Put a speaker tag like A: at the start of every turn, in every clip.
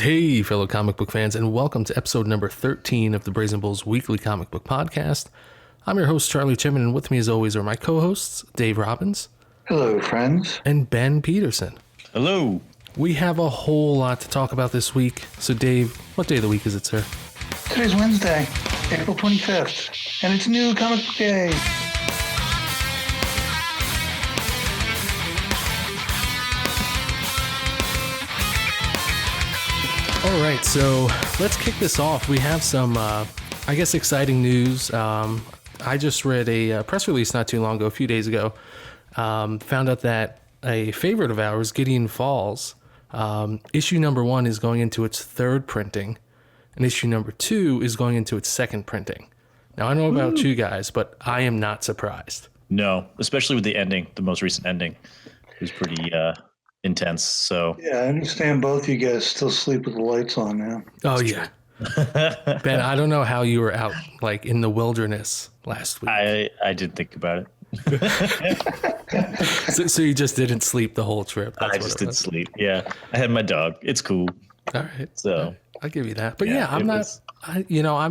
A: Hey, fellow comic book fans, and welcome to episode number 13 of the Brazen weekly comic book podcast. I'm your host, Charlie Chimman, and with me as always are my co-hosts, Dave Robbins.
B: Hello, friends.
A: And Ben Peterson.
C: Hello.
A: We have a whole lot to talk about this week. So, Dave, what day of the week is it, sir?
B: Today's Wednesday, April 25th, and it's New Comic Book Day.
A: All right, so let's kick this off. We have some, exciting news. I just read a press release not too long ago, a few days ago. Found out that a favorite of ours, Gideon Falls, issue number 1 is going into its third printing, and issue number 2 is going into its second printing. Now, I know about you guys, but I am not surprised.
C: No, especially with the ending, the most recent ending. It was pretty intense. So
B: yeah, I understand both you guys still sleep with the lights on now.
A: Oh, yeah. Ben, I don't know how you were out like in the wilderness last week.
C: I did think about it.
A: So you just didn't sleep the whole trip.
C: I just didn't sleep. Yeah, I had my dog. It's cool.
A: All right.
C: So
A: I'll give you that. But yeah, I'm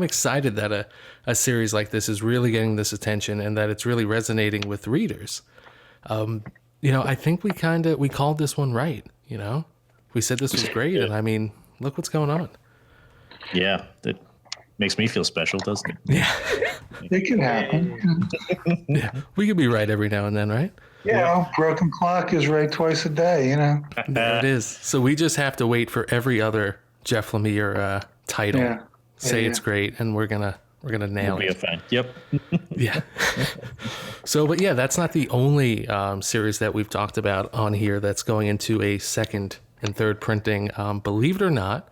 A: excited that a series like this is really getting this attention and that it's really resonating with readers. I think we called this one right. We said this was great, and I mean, look what's going on.
C: Yeah, that makes me feel special, doesn't it?
A: Yeah,
B: it can happen.
A: Yeah, we could be right every now and then, right?
B: Yeah, broken clock is right twice a day.
A: There it is. So we just have to wait for every other Jeff Lemire title.
B: Yeah.
A: Say it's great, and we're gonna nail
C: it.
A: Be a
C: fan. Yep.
A: Yeah. So, but yeah, that's not the only series that we've talked about on here that's going into a second and third printing. Believe it or not,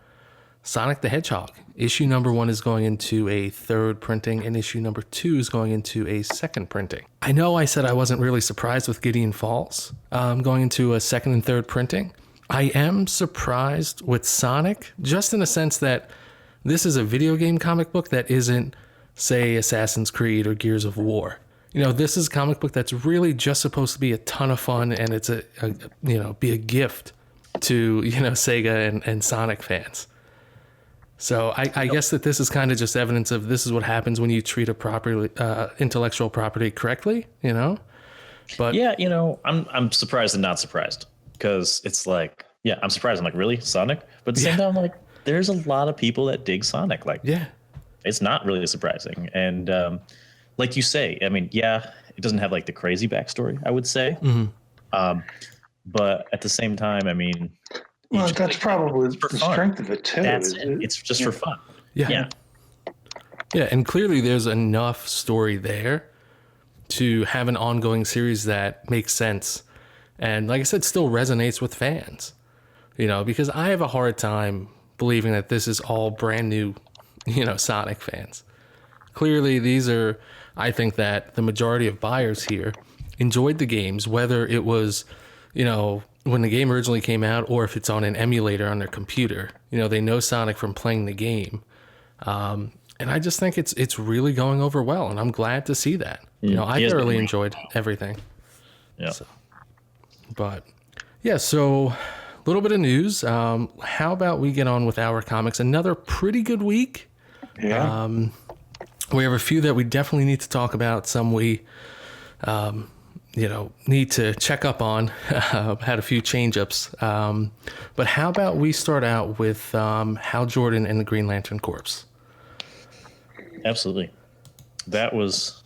A: Sonic the Hedgehog issue number 1 is going into a third printing, and issue number 2 is going into a second printing. I know I said I wasn't really surprised with Gideon Falls going into a second and third printing. I am surprised with Sonic, just in the sense that this is a video game comic book that isn't, say, Assassin's Creed or Gears of War. This is a comic book that's really just supposed to be a ton of fun, and it's be a gift to, Sega and Sonic fans. So I guess that this is kind of just evidence of this is what happens when you treat a intellectual property correctly, But
C: yeah, I'm surprised and not surprised, because it's like, yeah, I'm surprised. I'm like, really, Sonic? But at the same time, I'm like, there's a lot of people that dig Sonic. Like,
A: yeah,
C: it's not really surprising. And like you say, I mean, yeah, it doesn't have like the crazy backstory, I would say.
A: Mm-hmm.
C: But at the same time, I mean,
B: well, that's probably the strength of it too.
C: It's just for fun.
A: Yeah. And clearly there's enough story there to have an ongoing series that makes sense. And like I said, still resonates with fans, because I have a hard time believing that this is all brand new, Sonic fans. Clearly I think that the majority of buyers here enjoyed the games, whether it was, when the game originally came out, or if it's on an emulator on their computer. They know Sonic from playing the game. And I just think it's really going over well, and I'm glad to see that. I thoroughly enjoyed everything.
C: Yeah.
A: So a little bit of news. How about we get on with our comics? Another pretty good week.
B: Yeah.
A: We have a few that we definitely need to talk about. Some we need to check up on. Had a few change-ups. But how about we start out with Hal Jordan and the Green Lantern Corps?
C: Absolutely. That was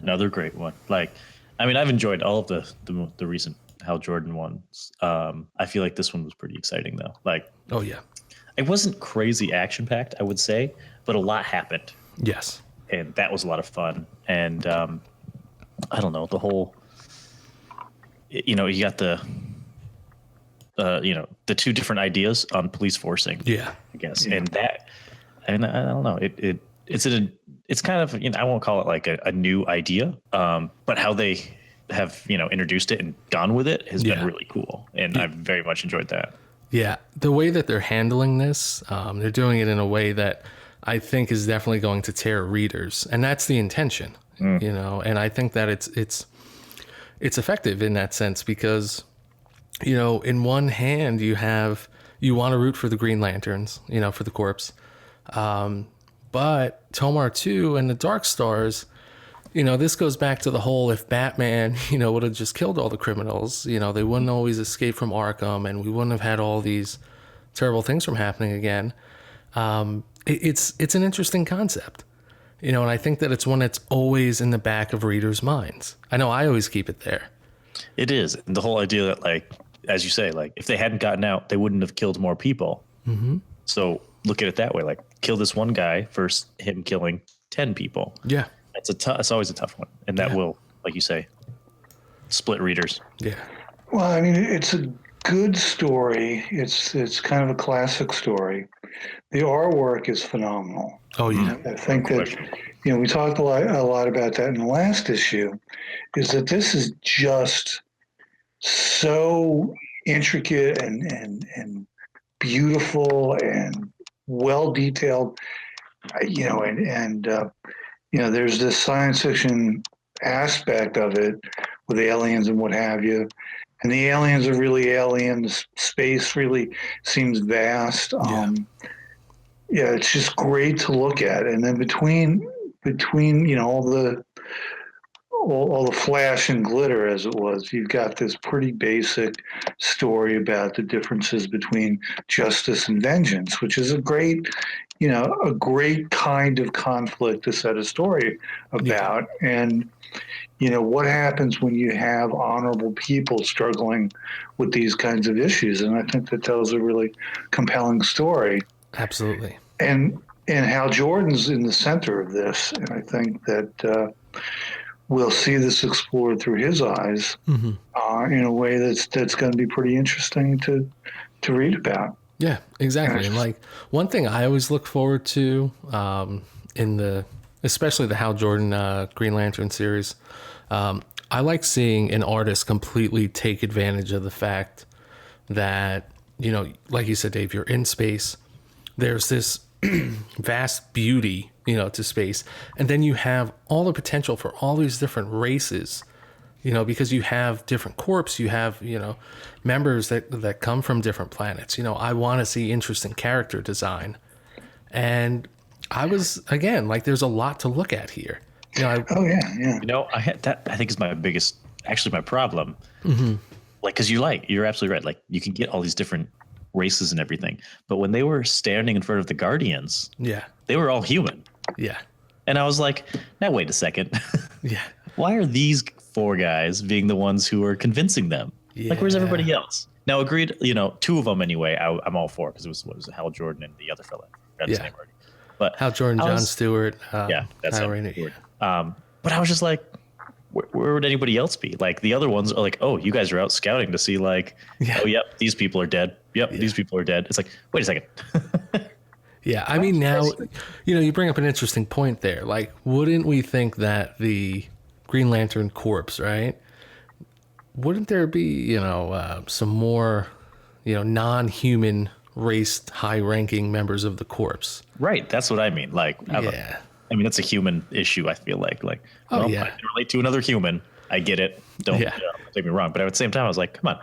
C: another great one. Like, I mean, I've enjoyed all of the recent Hal Jordan ones. I feel like this one was pretty exciting, though. Like,
A: oh, yeah.
C: It wasn't crazy action-packed, I would say, but a lot happened.
A: Yes.
C: And that was a lot of fun. And I don't know, the whole... you got the two different ideas on police forcing.
A: Yeah,
C: I guess, and that, and I don't know, it's kind of, I won't call it like a new idea, but how they have introduced it and gone with it has been really cool, and I've very much enjoyed that. Yeah,
A: the way that they're handling this, they're doing it in a way that I think is definitely going to tear readers, and that's the intention. And I think that it's effective in that sense because, in one hand you have, you want to root for the Green Lanterns, for the Corps. But Tomar 2 and the Dark Stars, this goes back to the whole, if Batman, would have just killed all the criminals, they wouldn't always escape from Arkham, and we wouldn't have had all these terrible things from happening again. It's an interesting concept, and I think that it's one that's always in the back of readers' minds. I know I always keep it there.
C: It is. And the whole idea that, like, as you say, like, if they hadn't gotten out, they wouldn't have killed more people. Mm-hmm. So look at it that way. Like, kill this one guy versus him killing 10 people.
A: Yeah.
C: It's always a tough one. And that will, like you say, split readers.
A: Yeah.
B: Well, I mean, it's a good story. It's kind of a classic story. The artwork is phenomenal.
A: Oh, yeah.
B: I think that, we talked a lot about that in the last issue, is that this is just so intricate and beautiful and well detailed, there's this science fiction aspect of it with aliens and what have you. And the aliens are really aliens. Space really seems vast. It's just great to look at. And then between all the flash and glitter, as it was, you've got this pretty basic story about the differences between justice and vengeance, which is a great kind of conflict to set a story about. Yeah. And what happens when you have honorable people struggling with these kinds of issues? And I think that tells a really compelling story.
A: Absolutely.
B: And Hal Jordan's in the center of this, and I think that we'll see this explored through his eyes in a way that's going to be pretty interesting to read about.
A: Yeah, exactly. And like one thing I always look forward to especially the Hal Jordan Green Lantern series, I like seeing an artist completely take advantage of the fact that, like you said, Dave, you're in space. There's this vast beauty, to space. And then you have all the potential for all these different races, because you have different corps, you have, members that come from different planets. I want to see interesting character design. And I was, again, like, there's a lot to look at here.
C: I had that, I think, is my biggest, actually my problem. Mm-hmm. Like, because you're absolutely right. Like, you can get all these different races and everything, but when they were standing in front of the Guardians, they were all human.
A: Yeah.
C: And I was like, now wait a second.
A: Yeah.
C: Why are these 4 guys being the ones who are convincing them? Yeah. Like, where's everybody else? Now, agreed, 2 of them anyway, I'm all for, because it was Hal Jordan and the other fella. I forgot his name already. But
A: Hal Jordan, John Stewart.
C: That's it. But I was just like, where would anybody else be? Like, the other ones are like, oh, you guys are out scouting to see, like, oh, yep, these people are dead. Yep, these people are dead. It's like, wait a second.
A: Yeah, I mean, now, you bring up an interesting point there. Like, wouldn't we think that the Green Lantern Corps, right? Wouldn't there be, some more, non-human raced high-ranking members of the Corps?
C: Right, that's what I mean. Like, I mean, that's a human issue, I feel like. Like, I can relate to another human. I get it. Don't take me wrong. But at the same time, I was like, come on,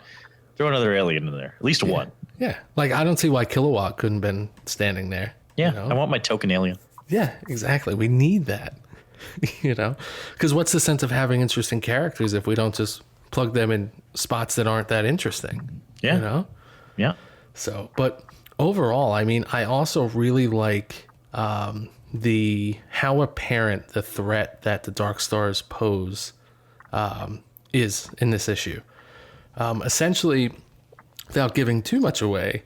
C: throw another alien in there. At least one.
A: Yeah. Like, I don't see why Kilowatt couldn't have been standing there.
C: Yeah. I want my token alien.
A: Yeah, exactly. We need that. Because what's the sense of having interesting characters if we don't just plug them in spots that aren't that interesting?
C: Yeah. Yeah.
A: So, but overall, I mean, I also really like how apparent the threat that the Dark Stars pose is in this issue. Essentially, without giving too much away,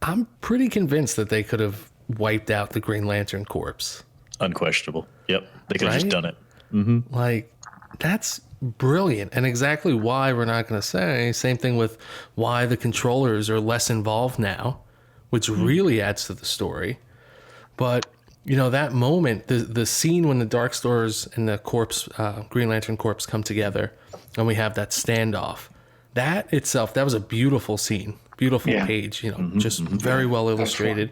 A: I'm pretty convinced that they could have wiped out the Green Lantern Corps.
C: Unquestionable. Yep. They could have just done it. Mm-hmm.
A: Like, that's brilliant. And exactly why we're not going to say. Same thing with why the controllers are less involved now, which really adds to the story. But, that moment, the scene when the Dark Stars and the Green Lantern Corps come together and we have that standoff, that itself, that was a beautiful scene, beautiful page, just very well illustrated.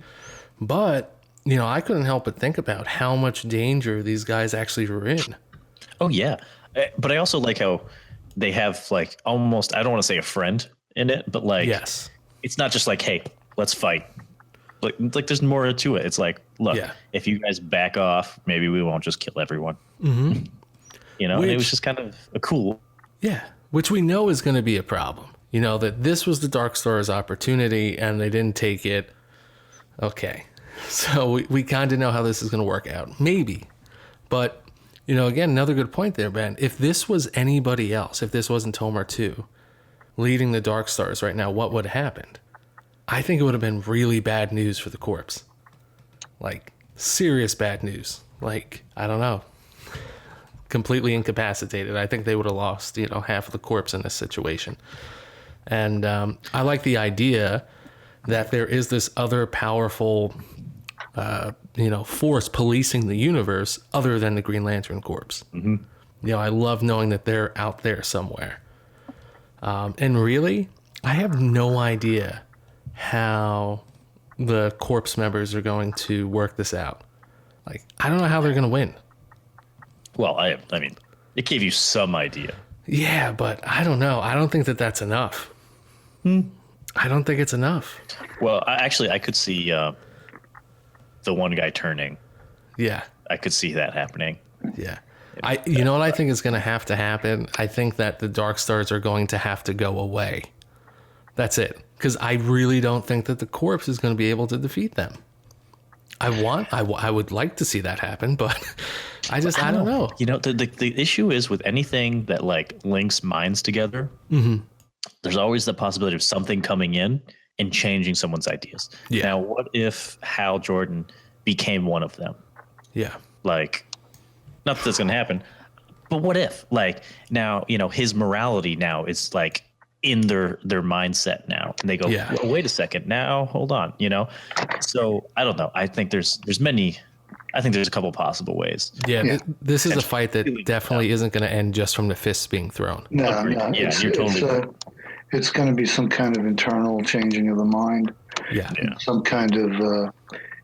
A: But, I couldn't help but think about how much danger these guys actually were in.
C: Oh, yeah. But I also like how they have, like, almost, I don't want to say a friend in it, but like,
A: yes,
C: it's not just like, hey, let's fight. Like there's more to it. It's like, look, if you guys back off, maybe we won't just kill everyone. Mm-hmm. And it was just kind of a cool.
A: Yeah, which we know is going to be a problem. That this was the Dark Star's opportunity and they didn't take it. Okay, so we kind of know how this is going to work out. Maybe. But, again, another good point there, Ben. If this was anybody else, if this wasn't Tomar 2 leading the Dark Stars right now, what would have happened? I think it would have been really bad news for the Corps. Like, serious bad news. Like, I don't know. Completely incapacitated. I think they would have lost, half of the Corps in this situation. And I like the idea that there is this other powerful, force policing the universe other than the Green Lantern Corps. Mm-hmm. I love knowing that they're out there somewhere. And really, I have no idea how the Corps members are going to work this out. Like, I don't know how they're going to win.
C: Well, I mean, it gave you some idea.
A: Yeah, but I don't know. I don't think that that's enough. I don't think it's enough.
C: Well, I could see the one guy turning.
A: Yeah.
C: I could see that happening.
A: Yeah. You know what I think is going to happen? I think that the Dark Stars are going to have to go away. That's it. Because I really don't think that the Corps is going to be able to defeat them. I would like to see that happen, but I don't know.
C: The issue is with anything that like links minds together, there's always the possibility of something coming in and changing someone's ideas. Yeah. Now, what if Hal Jordan became one of them?
A: Yeah.
C: Like, not that that's going to happen, but what if? Like, now, his morality now is like in their mindset now, and they go, well, wait a second, now hold on, So I don't know. I think there's a couple possible ways.
A: Yeah. This is a fight that definitely isn't going to end just from the fists being thrown.
B: No.
C: Yeah, you're totally right.
B: It's going to be some kind of internal changing of the mind.
A: Yeah.
B: Some kind of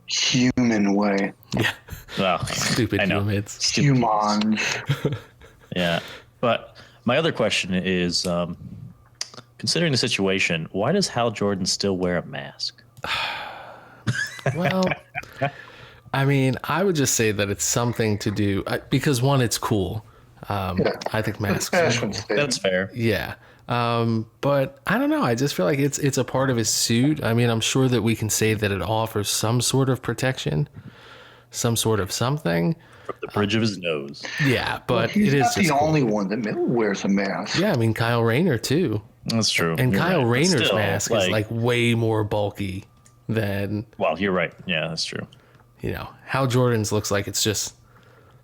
B: human way.
A: Yeah.
C: Well,
A: stupid humans.
B: Humans.
C: Yeah. But my other question is, considering the situation, why does Hal Jordan still wear a mask?
A: Well, I mean, I would just say that it's something to do because one, it's cool. I think masks are cool.
C: That's fair.
A: Yeah. But I don't know. I just feel like it's a part of his suit. I mean, I'm sure that we can say that it offers some sort of protection, some sort of something.
C: From the bridge of his nose.
A: Yeah, but
B: he's
A: it is
B: not the only one that wears a mask.
A: Yeah, I mean, Kyle Rayner too.
C: That's true.
A: And Kyle Rayner's mask is like way more bulky than.
C: Well, you're right. Yeah, that's true.
A: Hal Jordan's looks like it's just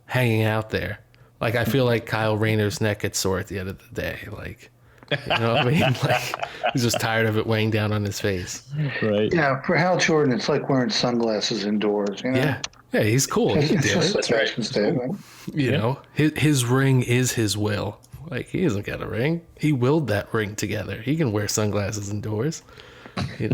A: hanging out there. Like, I feel like Kyle Rayner's neck gets sore at the end of the day. Like, you know what I mean? Like, he's just tired of it weighing down on his face.
C: Right.
B: Yeah, for Hal Jordan, it's like wearing sunglasses indoors.
A: Yeah. Yeah, he's cool. He can do it.
B: That's right.
A: His ring is his will. Like, he doesn't get a ring. He willed that ring together. He can wear sunglasses indoors. He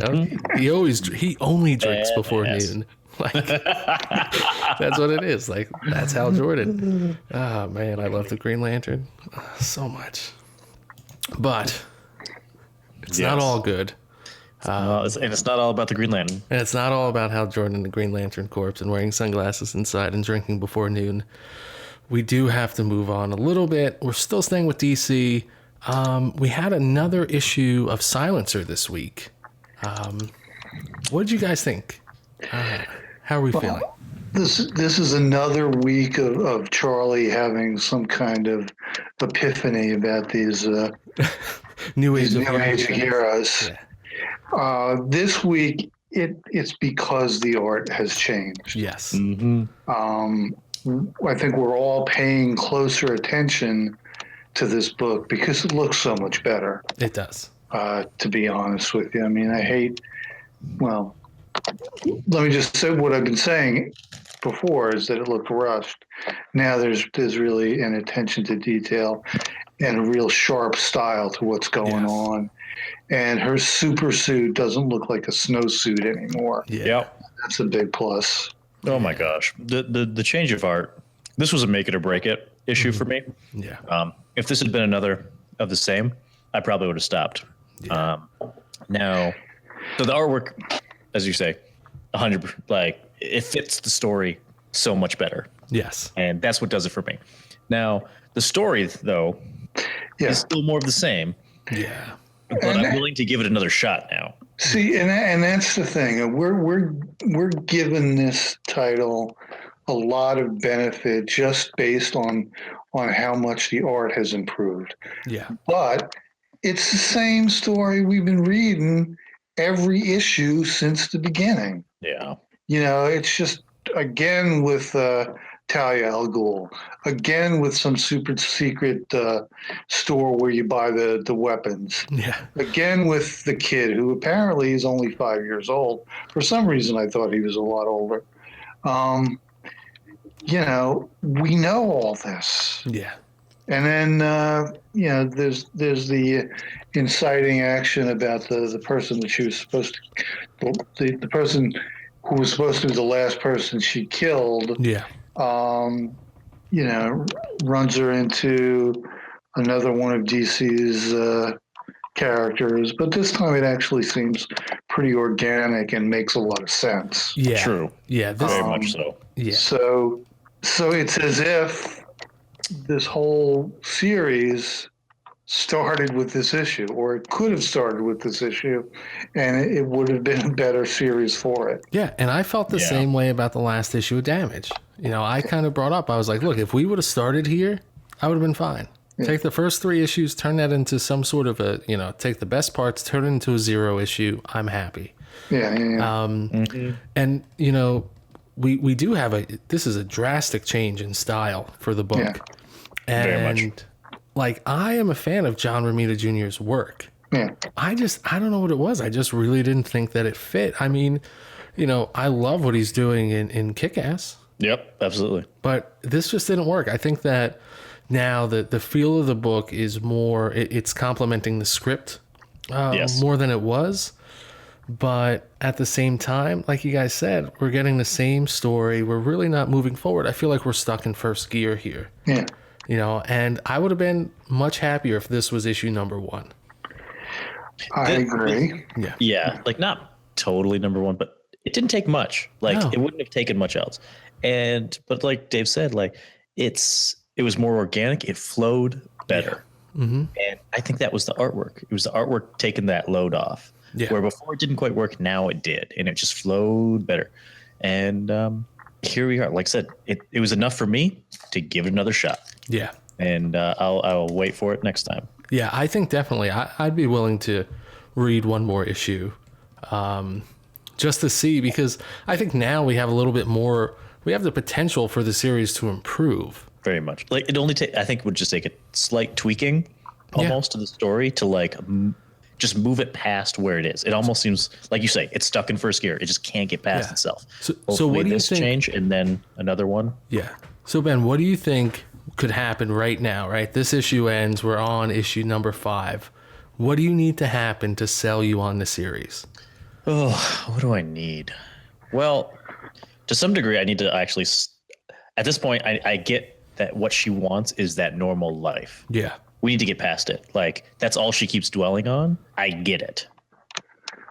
A: only drinks before noon. Like, that's what it is. Like, that's Hal Jordan. Oh man, I love the Green Lantern so much. But it's not all good.
C: And it's not all about the Green Lantern.
A: And it's not all about Hal Jordan and the Green Lantern Corps and wearing sunglasses inside and drinking before noon. We do have to move on a little bit. We're still staying with DC. We had another issue of Silencer this week. What did you guys think? How are we feeling?
B: This is another week of Charlie having some kind of epiphany about these
A: New Age of
B: heroes. Yeah. This week, it's because the art has changed.
A: Yes.
C: Mm-hmm.
B: I think we're all paying closer attention to this book because it looks so much better.
A: It does.
B: To be honest with you. I mean, let me just say what I've been saying before is that it looked rushed. Now there's really an attention to detail and a real sharp style to what's going on. And her super suit doesn't look like a snowsuit anymore.
C: Yeah.
B: That's a big plus.
C: Oh my gosh. The change of art, this was a make it or break it issue for me.
A: Yeah.
C: If this had been another of the same, I probably would have stopped.
A: Yeah.
C: Now, So the artwork, as you say, 100%, like it fits the story so much better.
A: Yes.
C: And that's what does it for me. Now, the story, though, is still more of the same.
A: Yeah.
C: But I'm willing to give it another shot now.
B: See, and that's the thing. We're given this title a lot of benefit just based on how much the art has improved.
A: Yeah.
B: But it's the same story we've been reading every issue since the beginning.
C: Yeah.
B: It's just again with Talia al Ghul, again with some super secret store where you buy the weapons.
A: Yeah.
B: Again with the kid who apparently is only 5 years old. For some reason, I thought he was a lot older. We know all this.
A: Yeah.
B: And then, there's the inciting action about the person that she was supposed to, the person who was supposed to be the last person she killed,
A: Yeah.
B: runs her into another one of DC's characters. But this time it actually seems pretty organic and makes a lot of sense.
A: Yeah.
C: True.
A: Yeah.
C: Very much so.
A: Yeah.
B: So it's as if this whole series started with this issue, or it could have started with this issue, and it would have been a better series for it.
A: Yeah, and I felt the same way about the last issue of Damage. I kind of brought up, I was like, look, if we would have started here, I would have been fine. Yeah. Take the first 3 issues, turn that into some sort of take the best parts, turn it into a 0 issue. I'm happy.
B: Yeah.
A: And, we do have this is a drastic change in style for the book.
B: Yeah.
A: And
C: Very much.
A: I am a fan of John Romita Jr.'s work.
B: Yeah.
A: I don't know what it was. I just really didn't think that it fit. I mean, I love what he's doing in Kick-Ass.
C: Yep, absolutely.
A: But this just didn't work. I think that now the feel of the book is more, it's complementing the script more than it was. But at the same time, like you guys said, we're getting the same story. We're really not moving forward. I feel like we're stuck in first gear here.
B: Yeah.
A: And I would have been much happier if this was issue number 1.
B: I agree.
C: Yeah, like not totally number 1, but it didn't take much. Like it wouldn't have taken much else. But like Dave said, like it was more organic. It flowed better.
A: Yeah. Mm-hmm.
C: And I think that was the artwork. It was the artwork taking that load off. Yeah. Where before it didn't quite work, now it did, and it just flowed better. And here we are. Like I said, it was enough for me to give it another shot.
A: Yeah.
C: And I'll wait for it next time.
A: Yeah, I think definitely I'd be willing to read one more issue just to see, because I think now we have a little bit more, we have the potential for the series to improve.
C: Very much. Like it only I think it would just take a slight tweaking almost to the story to just move it past where it is. It almost seems like you say it's stuck in first gear. It just can't get past itself.
A: So what do you think?
C: Change and then another one.
A: Yeah. So Ben, what do you think could happen right now? Right, this issue ends. We're on issue number 5. What do you need to happen to sell you on the series?
C: Oh, what do I need? Well, to some degree, I need to actually. At this point, I get that what she wants is that normal life.
A: Yeah.
C: We need to get past it. Like, that's all she keeps dwelling on. I get it.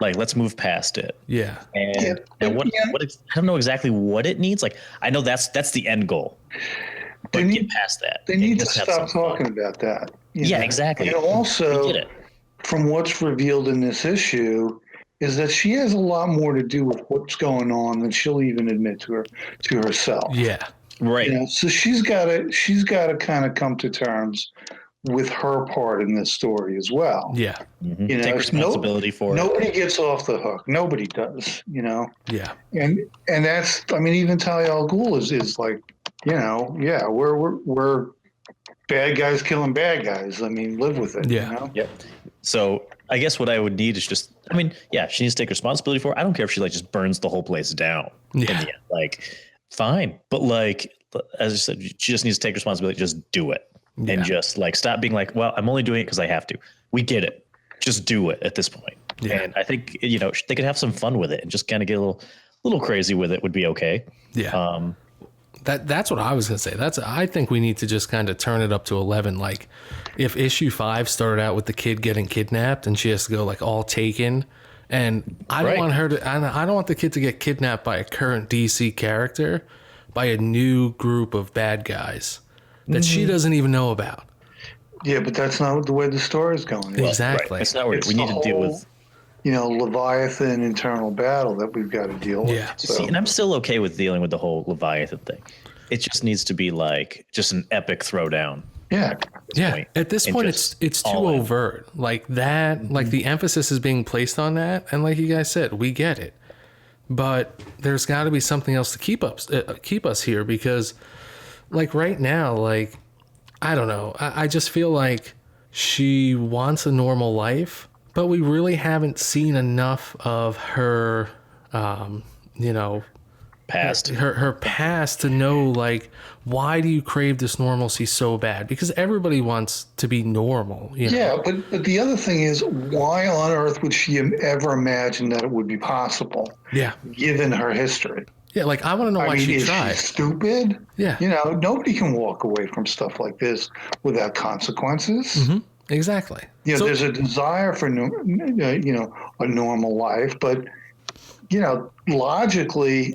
C: Like, let's move past it.
A: Yeah.
C: And what I don't know exactly what it needs. Like, I know that's the end goal. But get past that.
B: They need to stop talking about that.
C: Yeah, exactly.
B: And also, from what's revealed in this issue, is that she has a lot more to do with what's going on than she'll even admit to herself.
A: Yeah.
C: Right.
B: So she's got to kind of come to terms with her part in this story as well.
A: Yeah.
C: Mm-hmm. Take responsibility for it.
B: Nobody gets off the hook. Nobody does,
A: Yeah.
B: And that's, I mean, even Talia al Ghul is like, we're bad guys killing bad guys. I mean, live with it.
A: Yeah.
C: Yep. So I guess what I would need is just, I mean, she needs to take responsibility for it. I don't care if she just burns the whole place down in the end. Like, fine. But as I said, she just needs to take responsibility. Just do it. Yeah. And just stop being like, well, I'm only doing it because I have to. We get it. Just do it at this point. Yeah. And I think, they could have some fun with it and just kind of get a little crazy with it would be okay.
A: Yeah. That's what I was going to say. I think we need to just kind of turn it up to 11. Like if issue 5 started out with the kid getting kidnapped and she has to go all taken And I don't want her to, I don't want the kid to get kidnapped by a current DC character, by a new group of bad guys that she doesn't even know about.
B: Yeah, but that's not the way the story is going.
C: Well,
A: Exactly.
C: Right. It's not where
B: It's
C: we
B: the
C: need to deal
B: whole,
C: with.
B: Leviathan internal battle that we've got to deal with.
A: Yeah.
B: So,
C: See, and I'm still okay with dealing with the whole Leviathan thing. It just needs to be like just an epic throwdown.
B: yeah.
A: Yeah. At this
C: And
A: point,
C: just
A: it's too
C: all in.
A: overt. Like that, like the emphasis is being placed on that. And like you guys said, we get it. But there's got to be something else to keep us here, because like right now, like, I don't know. I just feel like she wants a normal life, but we really haven't seen enough of her,
C: Past.
A: her past to know, like, why do you crave this normalcy so bad? Because everybody wants to be normal.
B: Yeah, but the other thing is, why on earth would she ever imagine that it would be possible,
A: Yeah.
B: given her history?
A: Yeah. Like, I want to know why she
B: is
A: tried.
B: she stupid?
A: Yeah.
B: Nobody can walk away from stuff like this without consequences.
A: Exactly.
B: There's a desire for, a normal life, but, logically,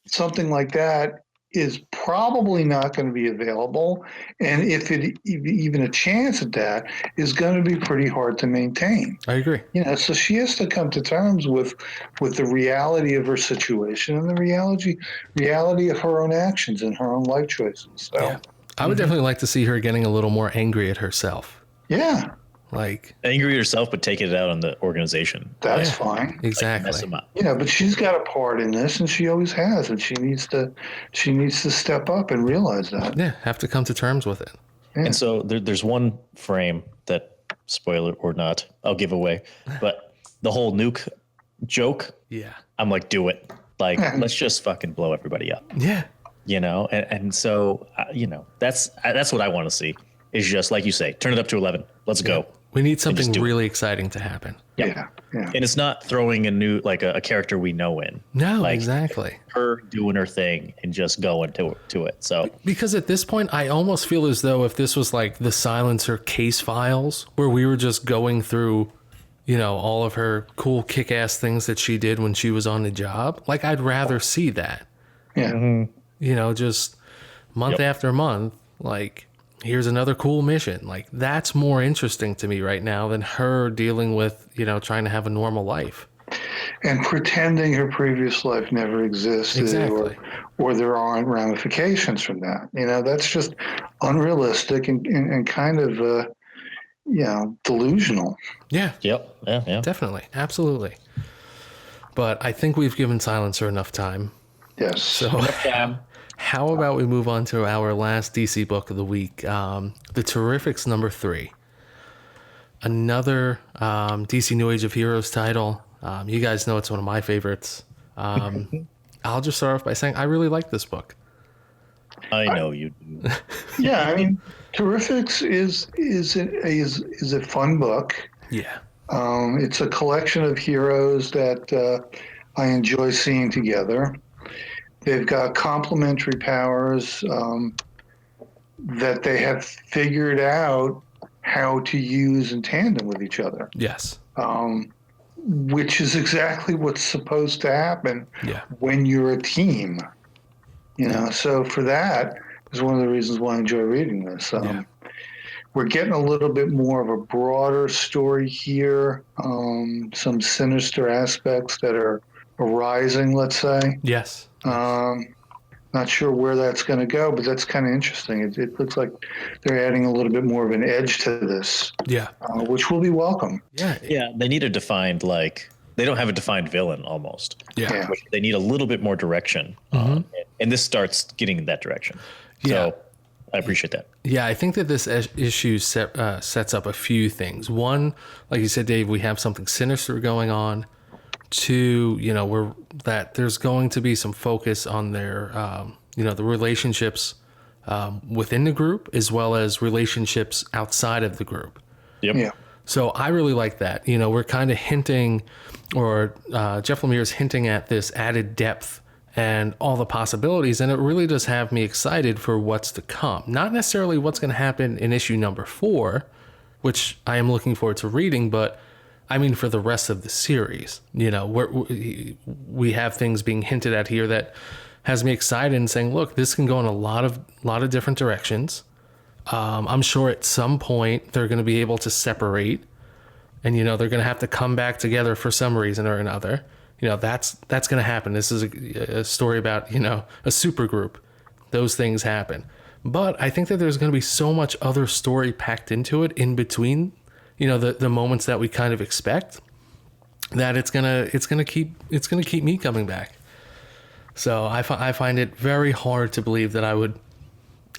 B: something like that is probably not going to be available. And if it even a chance at that is going to be pretty hard to maintain.
A: I agree.
B: So she has to come to terms with the reality of her situation and the reality of her own actions and her own life choices. So,
A: Yeah. I would definitely like to see her getting a little more angry at herself.
B: yeah,
A: Like,
C: Angry at herself, but taking it out on the organization.
B: that's fine.
A: exactly.
C: Mess them up.
B: But she's got a part in this, and she always has, and she needs to step up and realize that.
A: Yeah. Have to come to terms with it.
B: Yeah.
C: And so there's one frame that, spoiler or not, I'll give away, but the whole nuke joke,
A: Yeah.
C: I'm like, do it. Like, let's just fucking blow everybody up,
A: Yeah.
C: And so, that's what I want to see, is just like you say, turn it up to 11. Let's go.
A: We need something
C: do it.
A: really exciting to happen.
B: Yeah.
C: And it's not throwing a new, like a character we know in.
A: No,
C: Like,
A: exactly.
C: her doing her thing and just going to it. So
A: Because at this point, I almost feel as though if this was like the Silencer case files, where we were just going through, all of her cool kick-ass things that she did when she was on the job, like, I'd rather see that.
B: Yeah.
A: Just month after month, like, here's another cool mission. Like, that's more interesting to me right now than her dealing with, trying to have a normal life.
B: And pretending her previous life never existed,
A: Exactly.
B: or there aren't ramifications from that. That's just unrealistic and kind of delusional.
A: Yeah,
C: yep. Yeah.
A: definitely. Absolutely. But I think we've given Silencer enough time.
B: Yes.
A: So how about we move on to our last DC book of the week, The Terrifics #3. Another DC New Age of Heroes title. You guys know it's one of my favorites. I'll just start off by saying I really like this book.
C: I know you do.
B: Yeah, I mean, Terrifics is a fun book.
A: Yeah.
B: It's a collection of heroes that I enjoy seeing together. They've got complementary powers that they have figured out how to use in tandem with each other,
A: Yes.
B: which is exactly what's supposed to happen
A: Yeah.
B: when you're a team. So for that is one of the reasons why I enjoy reading this. We're getting a little bit more of a broader story here, some sinister aspects that are arising, let's say.
A: Yes.
B: Not sure where that's going to go, but that's kind of interesting. It looks like they're adding a little bit more of an edge to this,
A: Yeah.
B: which will be welcome.
A: Yeah.
C: Yeah, they need a defined, they don't have a defined villain almost.
A: Yeah.
B: Yeah.
C: They need a little bit more direction. And this starts getting in that direction.
A: Yeah.
C: So I appreciate that.
A: Yeah, I think that this issue sets up a few things. One, like you said, Dave, we have something sinister going on. Two, that there's going to be some focus on their, the relationships within the group as well as relationships outside of the group.
C: Yep.
B: Yeah.
A: So I really like that. We're kind of hinting, or Jeff Lemire is hinting at this added depth and all the possibilities, and it really does have me excited for what's to come. Not necessarily what's going to happen in issue #4, which I am looking forward to reading, but I mean, for the rest of the series, you know, we have things being hinted at here that has me excited and saying, look, this can go in a lot of different directions. I'm sure at some point they're going to be able to separate, and, you know, they're going to have to come back together for some reason or another. You know, that's going to happen. This is a story about, you know, a super group. Those things happen. But I think that there's going to be so much other story packed into it in between, you know, the moments that we kind of expect, that it's gonna keep me coming back. So I find it very hard to believe that I would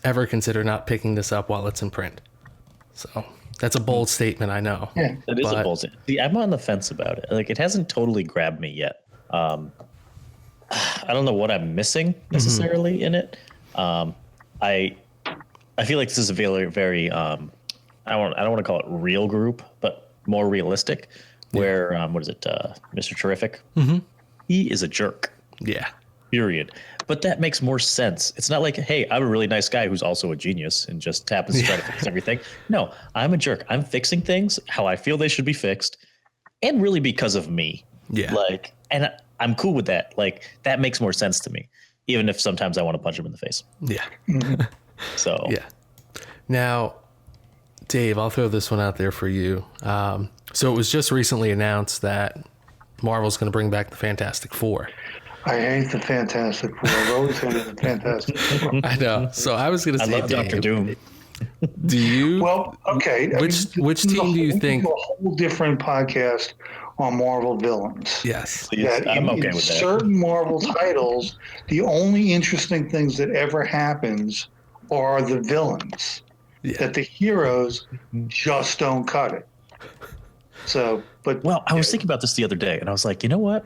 A: ever consider not picking this up while it's in print. So that's a bold statement, I know.
B: Yeah,
C: It is a bold statement. See, I'm on the fence about it. Like, it hasn't totally grabbed me yet. I don't know what I'm missing necessarily in it. I feel like this is a very, very I don't want to call it real group, but more realistic. Where what is it, Mr. Terrific? He is a jerk.
A: Yeah.
C: Period. But that makes more sense. It's not like, hey, I'm a really nice guy who's also a genius and just happens to try to fix everything. No, I'm a jerk. I'm fixing things how I feel they should be fixed, and really because of me.
A: Yeah.
C: Like, and I'm cool with that. Like, that makes more sense to me, even if sometimes I want to punch him in the face.
A: Yeah.
C: So
A: Yeah. Now, Dave, I'll throw this one out there for you. So it was just recently announced that Marvel's going to bring back the Fantastic Four.
B: I hate the Fantastic Four. I've always hated the Fantastic Four.
A: I know. So I was going to
C: I
A: say,
C: love Doctor Doom.
A: do you?
B: Well, okay.
A: Which team do you think?
B: We do a whole different podcast on Marvel villains.
A: Yes.
C: Please, I'm okay with that.
B: Certain Marvel titles, the only interesting things that ever happens are the villains.
A: Yeah.
B: That the heroes just don't cut it. So, but
C: Well, I was thinking about this the other day, and I was like, you know what?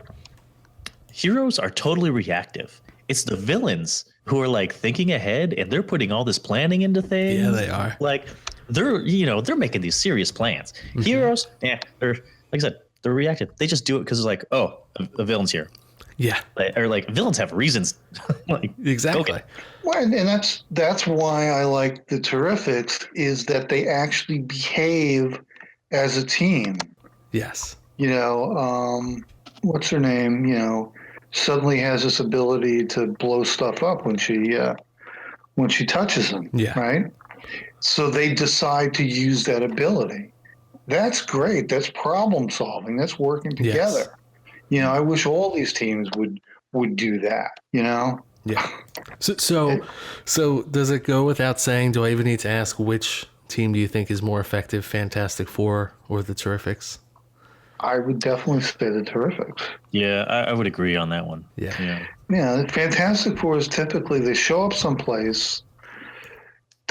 C: Heroes are totally reactive. It's the villains who are like thinking ahead, and they're putting all this planning into things.
A: Yeah, they are.
C: Like, they're making these serious plans. Heroes, they're, like I said, they're reactive. They just do it because it's like, oh, a villain's here.
A: Yeah.
C: Or like villains have reasons. Like,
A: Exactly.
C: okay.
B: well, and that's why I like the Terrifics, is that they actually behave as a team.
A: Yes.
B: You know, what's her name? You know, suddenly has this ability to blow stuff up when she touches them.
A: Yeah.
B: Right. So they decide to use that ability. That's great. That's problem solving. That's working together.
A: Yes.
B: You know, I wish all these teams would do that. You know.
A: Yeah. So does it go without saying? Do I even need to ask which team do you think is more effective, Fantastic Four or the Terrifics?
B: I would definitely say the Terrifics.
C: Yeah, I would agree on that one.
A: Yeah.
B: Yeah, the Fantastic Four is typically they show up someplace.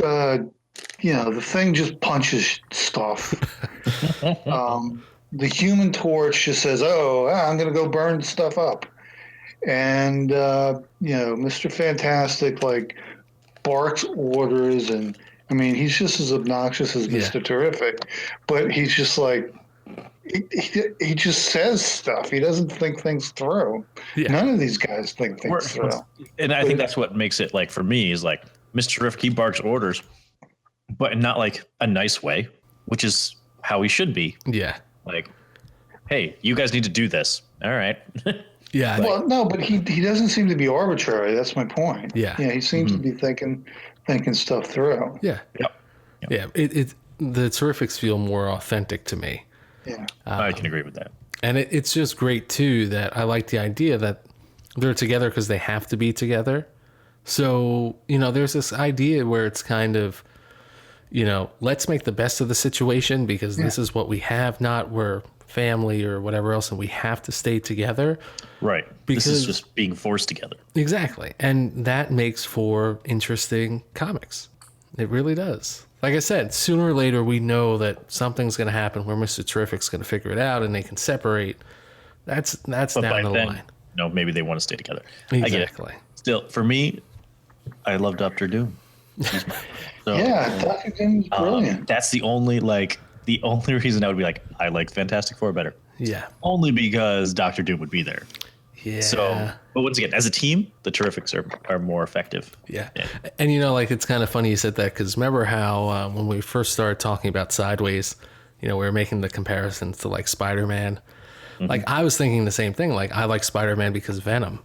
B: You know, the Thing just punches stuff. The Human Torch just says, "Oh, I'm going to go burn stuff up," and you know, Mr. Fantastic like barks orders, and I mean, he's just as obnoxious as Mr. Terrific, but he's just like. He just says stuff. He doesn't think things through.
A: Yeah.
B: None of these guys think things through.
C: And I think that's what makes it, like, for me, is like Mr. Terrific, he barks orders, but in not like a nice way, which is how he should be.
A: Yeah.
C: Like, hey, you guys need to do this. All right.
A: Yeah.
B: Well, no, but he doesn't seem to be arbitrary. That's my point.
A: Yeah.
B: Yeah, he seems to be thinking stuff through.
A: Yeah.
C: Yep.
A: Yeah. The Terrifics feel more authentic to me.
B: Yeah.
C: I can agree with that.
A: And it's just great, too, that I like the idea that they're together because they have to be together. So, you know, there's this idea where it's kind of, you know, let's make the best of the situation because this is what we have, not we're family or whatever else, and we have to stay together.
C: Right.
A: Because,
C: this is just being forced together.
A: Exactly. And that makes for interesting comics. It really does. Like I said, sooner or later, we know that something's going to happen where Mr. Terrific's going to figure it out and they can separate. That's
C: But
A: down
C: by
A: the
C: then,
A: line.
C: no, maybe they want to stay together. I get it.
A: Exactly.
C: Still, for me, I love Doctor Doom. So,
B: Yeah, Dr. Doom's brilliant.
C: that's the only reason I would be like, I like Fantastic Four better.
A: Yeah.
C: Only because Doctor Doom would be there.
A: Yeah.
C: So, but once again, as a team, the Terrifics are more effective.
A: Yeah. And, you know, like, it's kind of funny you said that because remember how when we first started talking about Sideways, we were making the comparisons to like Spider-Man. Like I was thinking the same thing. Like I like Spider-Man because Venom.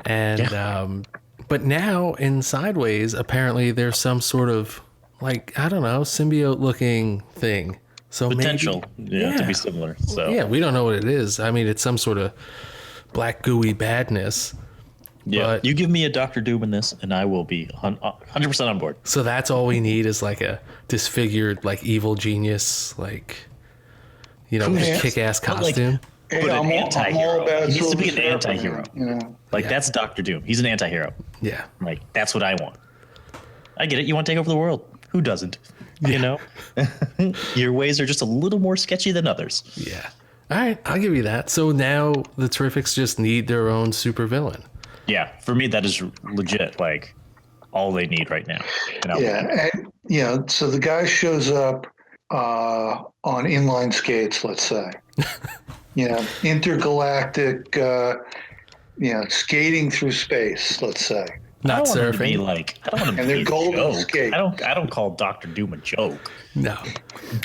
A: And but now in Sideways, apparently there's some sort of like, I don't know, symbiote looking thing. So
C: Potential,
A: maybe,
C: to be similar. So
A: yeah, we don't know what it is. I mean, it's some sort of black gooey badness.
C: yeah,
A: But,
C: you give me a Doctor Doom in this, and I will be 100% on board.
A: so that's all we need is like a disfigured, like evil genius, like,
B: Yeah.
A: kick-ass
C: But, like,
A: costume.
B: Hey,
C: But an
B: I'm all
C: anti-hero.
B: about
C: He needs to be an
B: Silver Surfer,
C: anti-hero.
B: man, you know?
C: Like
A: Yeah.
C: that's Doctor Doom. He's an anti-hero.
A: Yeah.
C: Like that's what I want. I get it. You want to take over the world. Who doesn't? You know, your ways are just a little more sketchy than others.
A: Yeah. All right, I'll give you that. So now the Terrifics just need their own supervillain.
C: Yeah, for me that is legit. Like all they need right now.
B: Yeah, and so the guy shows up on inline skates, let's say. Intergalactic, skating through space, let's say.
A: Not
C: I don't want him to
A: surfing.
C: be like. I don't want him
B: And
C: to
B: they're
C: be a
B: golden
C: joke.
B: skates.
C: I don't call Doctor Doom a joke.
A: No.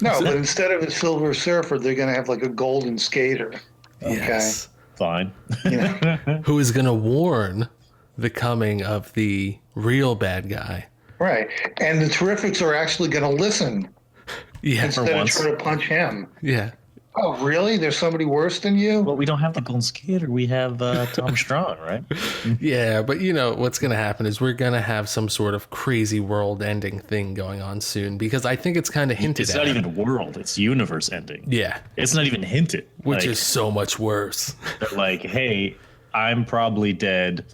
B: No, but instead of a Silver Surfer, they're going to have like a golden skater. Okay.
A: Yes.
C: Fine.
A: Who is going to warn the coming of the real bad guy?
B: Right. And the Terrifics are actually going to listen
A: Yeah.
B: instead of
C: once.
B: trying to punch him.
A: Yeah.
B: Oh, really? There's somebody worse than you?
C: Well, we don't have the Golden Skater. We have Tom Strong, right?
A: Yeah, but what's going to happen is we're going to have some sort of crazy world-ending thing going on soon because I think it's kind of hinted
C: It's
A: at.
C: not even world. It's universe ending.
A: Yeah,
C: It's not even hinted.
A: which
C: Like,
A: is so much worse.
C: they're like, hey, I'm probably dead.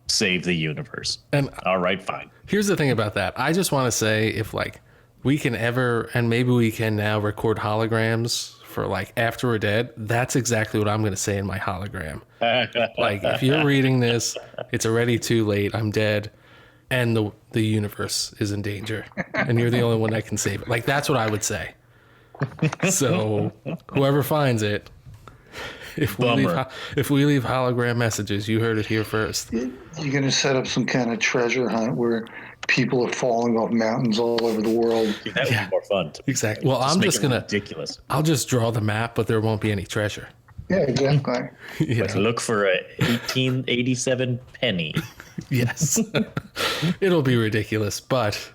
C: Save the universe.
A: And
C: All right, fine.
A: here's the thing about that. I just want to say if like we can ever, and maybe we can now record holograms for like after we're dead, that's exactly what I'm going to say in my hologram. Like if you're reading this, it's already too late. I'm dead. And the universe is in danger. And you're the only one that can save it. Like that's what I would say. So whoever finds it, if we leave hologram messages, you heard it here first.
B: You're going to set up some kind of treasure hunt where people are falling off mountains all over the world.
C: Dude, that would be more fun.
A: Exactly. Well, I'm
C: make
A: just
C: it
A: gonna
C: ridiculous.
A: I'll just draw the map, but there won't be any treasure.
B: Yeah, exactly.
C: Like look for a 1887 penny.
A: Yes. It'll be ridiculous, but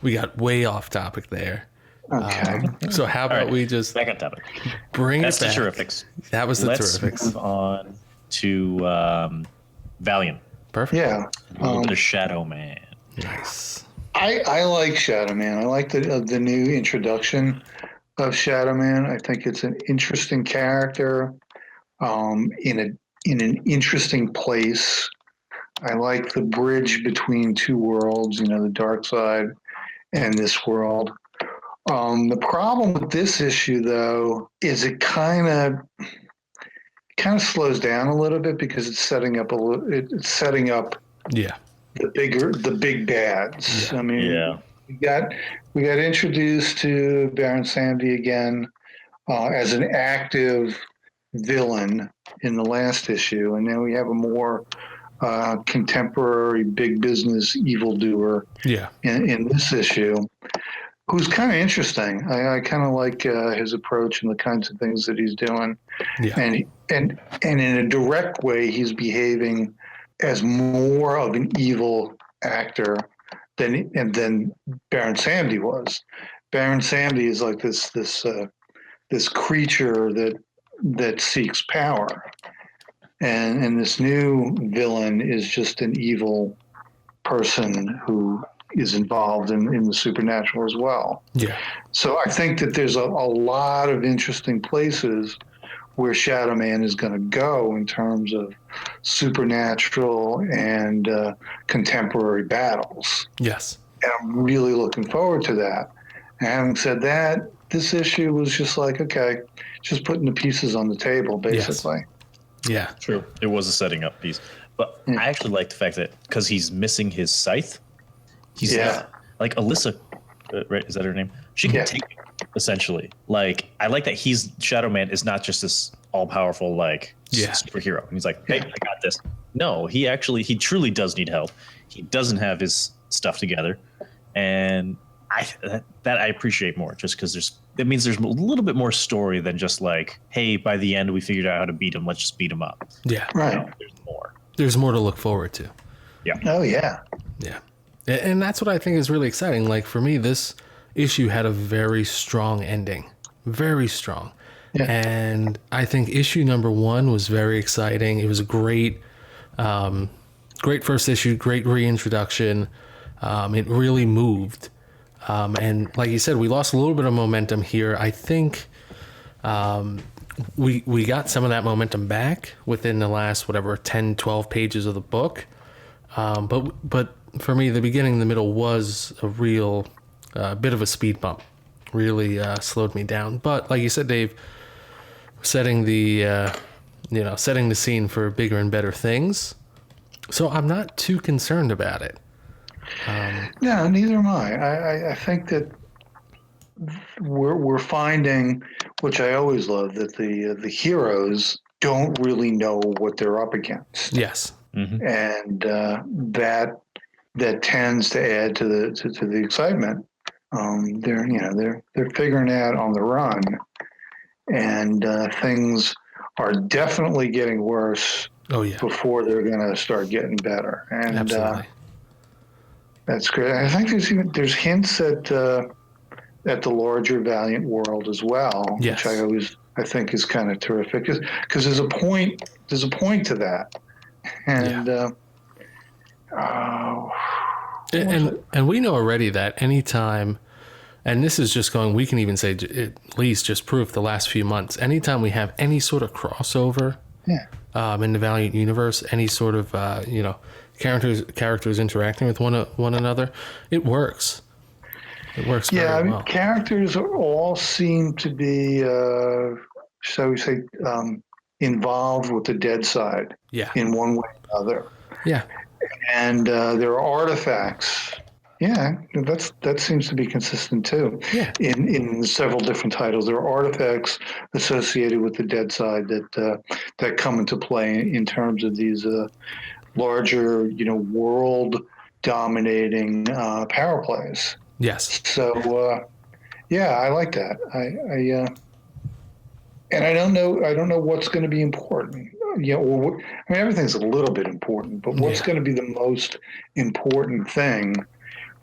A: we got way off topic there.
B: Okay.
A: So how about
C: right.
A: we just
C: Back on topic.
A: bring
C: That's
A: it
C: the
A: back?
C: Terrifics.
A: That was the
C: Let's
A: Terrifics.
C: move on to Valiant.
A: Perfect.
B: Yeah.
C: A little bit of Shadow Man.
A: Nice.
B: I like Shadow Man. I like the new introduction of Shadow Man. I think it's an interesting character in an interesting place. I like the bridge between two worlds, the dark side and this world. The problem with this issue, though, is it kind of slows down a little bit because it's setting up
A: Yeah.
B: the big bads.
A: Yeah.
B: I mean,
C: Yeah.
B: we got introduced to Baron Samedi again as an active villain in the last issue, and now we have a more contemporary big business evildoer
A: Yeah.
B: in this issue, who's kind of interesting. I kind of like his approach and the kinds of things that he's doing,
A: Yeah.
B: and in a direct way, he's behaving as more of an evil actor than Baron Samedi was. Baron Samedi is like this creature that seeks power, and this new villain is just an evil person who is involved in the supernatural as well.
A: Yeah.
B: So I think that there's a lot of interesting places where Shadow Man is going to go in terms of supernatural and contemporary battles.
A: Yes.
B: And I'm really looking forward to that. And having said that, this issue was just like, okay, just putting the pieces on the table, basically.
A: Yeah.
C: True. It was a setting up piece. But I actually like the fact that because he's missing his scythe, he's like Alyssa, right? Is that her name? She can take it, essentially. Like, I like that Shadow Man is not just this all powerful, superhero. And he's like, hey, I got this. No, he truly does need help. He doesn't have his stuff together. And that I appreciate more, just because it means there's a little bit more story than just like, hey, by the end we figured out how to beat him, let's just beat him up.
A: Yeah.
B: Right.
C: There's more.
A: There's more to look forward to.
C: Yeah.
B: Oh yeah.
A: Yeah. And that's what I think is really exciting. Like for me, this issue had a very strong ending. Very strong.
B: Yeah.
A: And I think issue number 1 was very exciting. It was a great first issue, great reintroduction. It really moved. And like you said, we lost a little bit of momentum here. I think we got some of that momentum back within the last, 10, 12 pages of the book. But for me, the beginning and the middle was a real bit of a speed bump. Really slowed me down. But like you said, Dave, setting the scene for bigger and better things. So I'm not too concerned about it.
B: No, neither am I. I think that we're finding, which I always love, that the heroes don't really know what they're up against.
A: Yes.
C: Mm-hmm.
B: And that tends to add to the excitement. They're figuring it out on the run, and things are definitely getting worse.
A: Oh yeah.
B: Before they're going to start getting better, and
A: Absolutely.
B: that's great. I think there's hints at the larger Valiant world as well,
A: Yes.
B: which I think is kind of terrific, because there's a point to that, and
A: and we know already that anytime, and this is just going, we can even say at least just proof the last few months, anytime we have any sort of crossover in the Valiant universe, any sort of characters interacting with one another, it works. It works very well.
B: Characters all seem to be, shall we say, involved with the dead side.
A: Yeah.
B: In one way or another.
A: Yeah.
B: And there are artifacts. Yeah, that seems to be consistent too.
A: Yeah.
B: In several different titles, there are artifacts associated with the dead side that come into play in terms of these larger, world dominating power plays.
A: Yes.
B: So I like that. And I don't know what's going to be important. Everything's a little bit important, but what's going to be the most important thing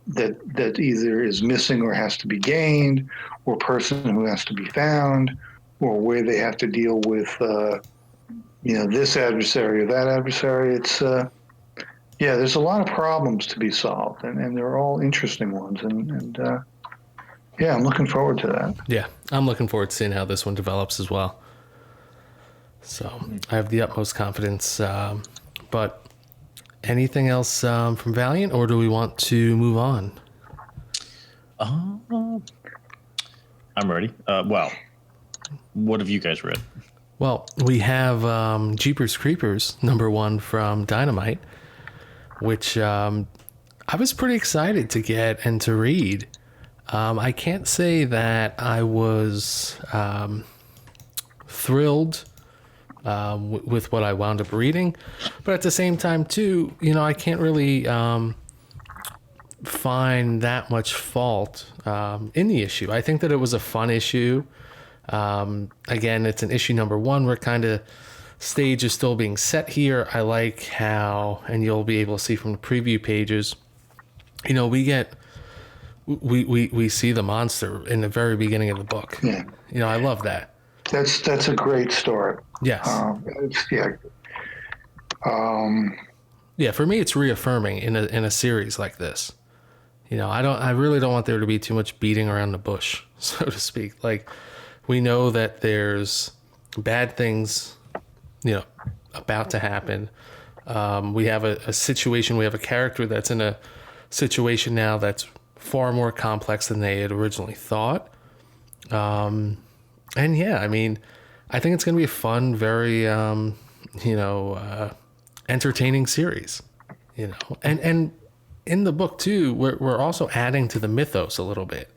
B: that either is missing or has to be gained, or person who has to be found, or where they have to deal with this adversary or that adversary. It's there's a lot of problems to be solved, and they're all interesting ones, and I'm looking forward to that.
A: Yeah, I'm looking forward to seeing how this one develops as well. So I have the utmost confidence. But anything else from Valiant, or do we want to move on?
C: I'm ready. Well, what have you guys read?
A: Well, we have Jeepers Creepers #1 from Dynamite, which I was pretty excited to get and to read. I can't say that I was thrilled with what I wound up reading, but at the same time too, I can't really find that much fault in the issue. I think that it was a fun issue. Again, it's an issue #1 where kind of stage is still being set here. I like how, and you'll be able to see from the preview pages, we see the monster in the very beginning of the book.
B: Yeah.
A: I love that.
B: That's a great start.
A: Yes. For me, it's reaffirming in a series like this. I really don't want there to be too much beating around the bush, so to speak. Like, we know that there's bad things, about to happen. We have a situation, we have a character that's in a situation now that's far more complex than they had originally thought. I think it's going to be a fun, very, entertaining series, and in the book too, we're also adding to the mythos a little bit.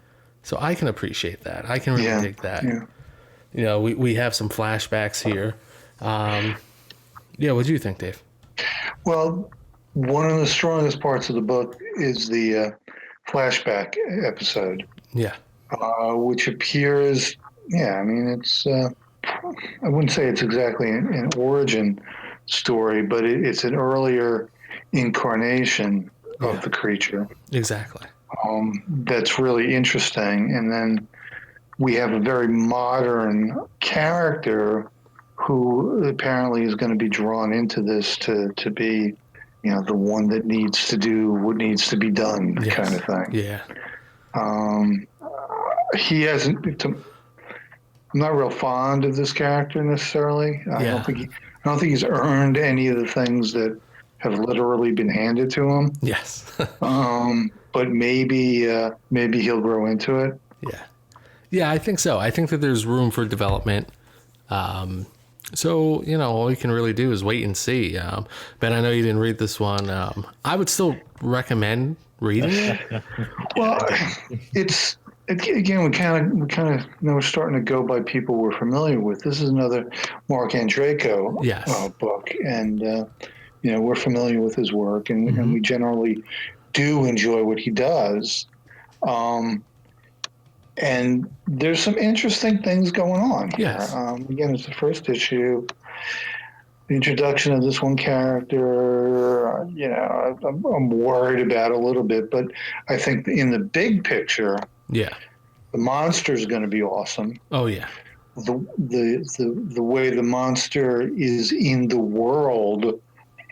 A: So I can appreciate that. I can really dig that. Yeah. We have some flashbacks here. What do you think, Dave?
B: Well, one of the strongest parts of the book is the flashback episode,
A: Yeah.
B: which appears. Yeah, I mean, it's. I wouldn't say it's exactly an origin story, but it's an earlier incarnation
A: Yeah.
B: of the creature.
A: Exactly.
B: That's really interesting. And then we have a very modern character who apparently is going to be drawn into this to be, the one that needs to do what needs to be done,
A: Yes.
B: kind of thing.
A: Yeah.
B: He hasn't. I'm not real fond of this character necessarily. I
A: Yeah.
B: don't think he's earned any of the things that have literally been handed to him.
A: Yes.
B: But maybe he'll grow into it.
A: Yeah. Yeah, I think so. I think that there's room for development. So, all you can really do is wait and see. Ben, I know you didn't read this one. I would still recommend reading it.
B: Well, again, we kind of we're starting to go by people we're familiar with. This is another Mark Andreyko
A: Yes.
B: book, and we're familiar with his work, and we generally do enjoy what he does. And there's some interesting things going on here.
A: Yes.
B: Again, it's the first issue. The introduction of this one character, I'm worried about a little bit, but I think in the big picture,
A: Yeah.
B: the monster is going to be awesome.
A: Oh, yeah.
B: The way the monster is in the world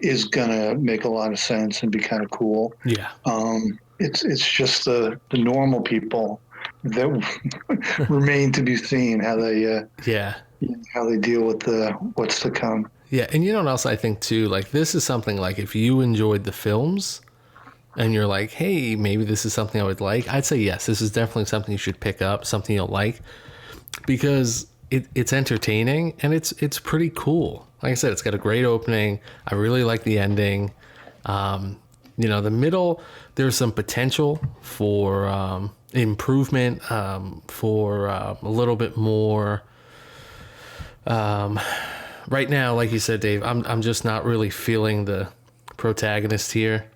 B: is going to make a lot of sense and be kind of cool.
A: Yeah.
B: It's just the normal people that remain to be seen how they deal with what's to come.
A: Yeah, and what else I think too, like this is something like if you enjoyed the films and you're like, hey, maybe this is something I would like, I'd say yes, this is definitely something you should pick up, something you'll like, because it's entertaining and it's pretty cool. Like I said, it's got a great opening. I really like the ending. The middle, there's some potential for improvement, for a little bit more. Right now, like you said, Dave, I'm just not really feeling the protagonist here.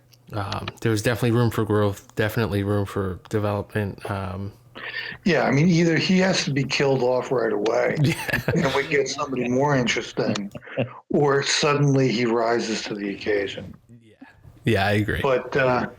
A: There's definitely room for growth, definitely room for development.
B: Yeah, I mean, either he has to be killed off right away, and we get somebody more interesting, or suddenly he rises to the occasion.
A: Yeah, I agree.
B: But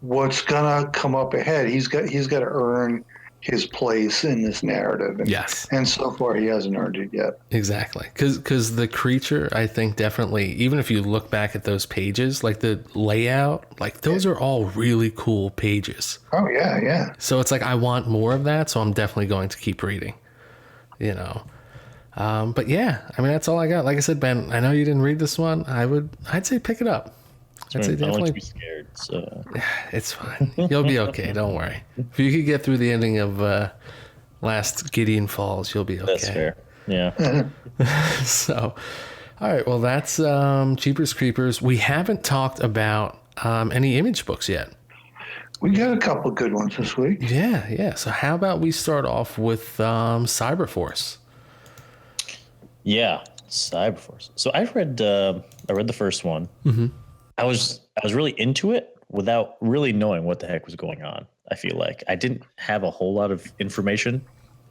B: what's gonna come up ahead? He's got to earn his place in this narrative.
A: Yes.
B: And so far he hasn't earned it yet.
A: Exactly. Because the creature, I think definitely, even if you look back at those pages, like the layout, like those are all really cool pages.
B: Oh, yeah, yeah.
A: So it's like, I want more of that. So I'm definitely going to keep reading, But yeah, I mean, that's all I got. Like I said, Ben, I know you didn't read this one. I'd say pick it up. I'd say
C: I don't
A: definitely.
C: like to be scared, so
A: It's fine. You'll be okay. Don't worry. If you could get through the ending of last Gideon Falls, you'll be okay.
C: that's fair. Yeah.
A: So, all right. Well, that's Jeepers Creepers. We haven't talked about any Image books yet.
B: We got a couple of good ones this week.
A: Yeah. So how about we start off with Cyberforce?
C: Yeah, Cyberforce. So I read the first one. Mm-hmm. I was really into it without really knowing what the heck was going on. I feel like I didn't have a whole lot of information.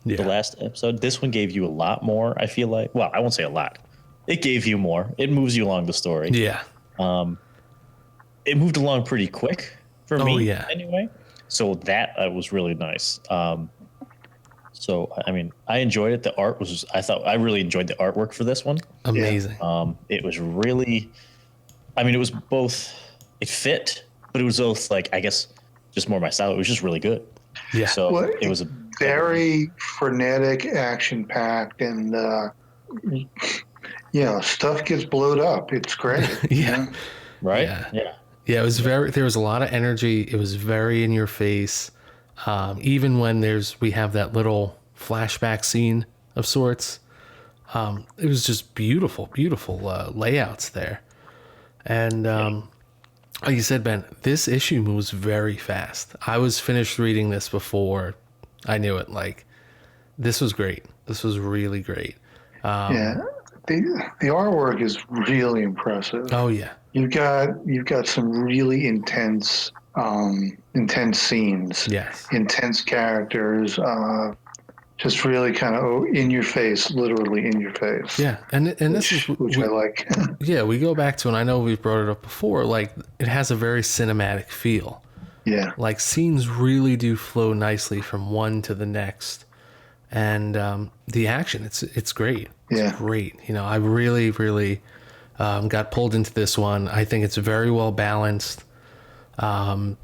A: Yeah.
C: The last episode, this one gave you a lot more. I feel like, well, I won't say a lot. It gave you more. It moves you along the story.
A: Yeah.
C: It moved along pretty quick for me.
A: Yeah.
C: Anyway, so that was really nice. So I mean, I enjoyed it. The art was. I really enjoyed the artwork for this one.
A: Amazing.
C: It was really. I mean, it was both. It fit, but it was both like, I guess, just more my style. It was just really good.
A: Yeah.
C: So
B: Well,
C: it was a
B: very frenetic, action-packed, and stuff gets blowed up. It's great.
A: Yeah.
C: right.
A: Yeah. Yeah, it was there was a lot of energy. It was very in your face. Even when we have that little flashback scene of sorts. It was just beautiful layouts there. And like you said, Ben, this issue moves very fast. I was finished reading this before I knew it. Like, this was great. This was really great.
B: The artwork is really impressive.
A: Oh yeah.
B: You've got some really intense intense scenes,
A: Yes.
B: intense characters, just really kind of in your face, literally in your face.
A: Yeah, and this is
B: which I like.
A: yeah, we go back to, and I know we've brought it up before, like it has a very cinematic feel.
B: Yeah,
A: Like scenes really do flow nicely from one to the next, and the action, it's great. It's
B: Yeah.
A: great. You know, I really got pulled into this one. I think it's very well balanced. You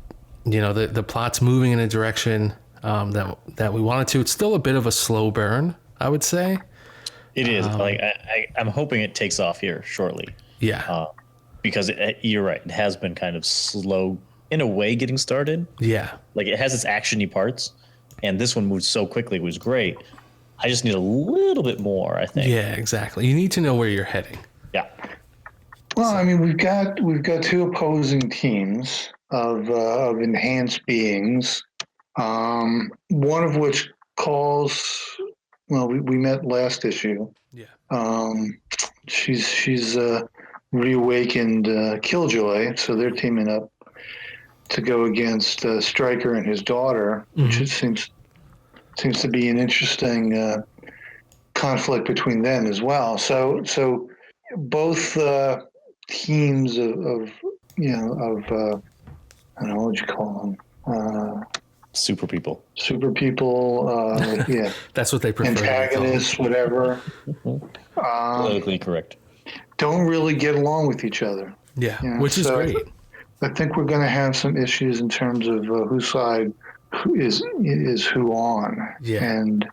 A: know, the plot's moving in a direction that we wanted to. It's still a bit of a slow burn, I would say.
C: It is. Like I'm hoping it takes off here shortly.
A: Yeah.
C: Because you're right. It has been kind of slow in a way getting started.
A: Yeah.
C: Like it has its actiony parts, and this one moved so quickly. It was great. I just need a little bit more, I think.
A: Yeah, exactly. You need to know where you're heading.
C: Yeah.
B: Well, I mean, we've got two opposing teams of enhanced beings. One of which calls. Well, we met last issue.
A: Yeah.
B: She's reawakened Killjoy, so they're teaming up to go against Stryker and his daughter, which it seems to be an interesting conflict between them as well. So both teams of I don't know what you call them.
C: Super people.
B: Super people, yeah.
A: That's what they prefer.
B: Antagonists, whatever.
C: Politically correct.
B: Don't really get along with each other.
A: Yeah,
B: You know,
A: which is
B: so
A: great.
B: I think we're going to have some issues in terms of whose side is who on.
A: Yeah.
B: And,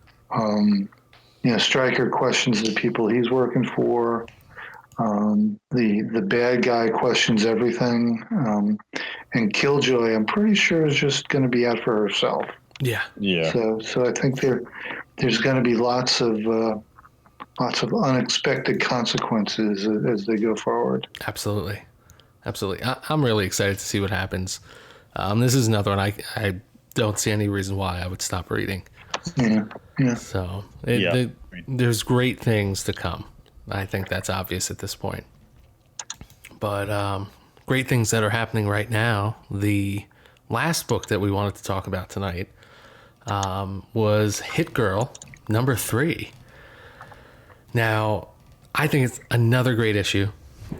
B: Stryker questions the people he's working for. The bad guy questions everything. And Killjoy, I'm pretty sure, is just going to be out for herself.
A: Yeah.
C: Yeah.
B: So I think there's going to be lots of unexpected consequences as they go forward.
A: Absolutely. I'm really excited to see what happens. This is another one I don't see any reason why I would stop reading.
B: Yeah.
A: So
C: Yeah.
A: there's great things to come. I think that's obvious at this point. But great things that are happening right now. The last book that we wanted to talk about tonight was Hit Girl number 3. Now, I think it's another great issue.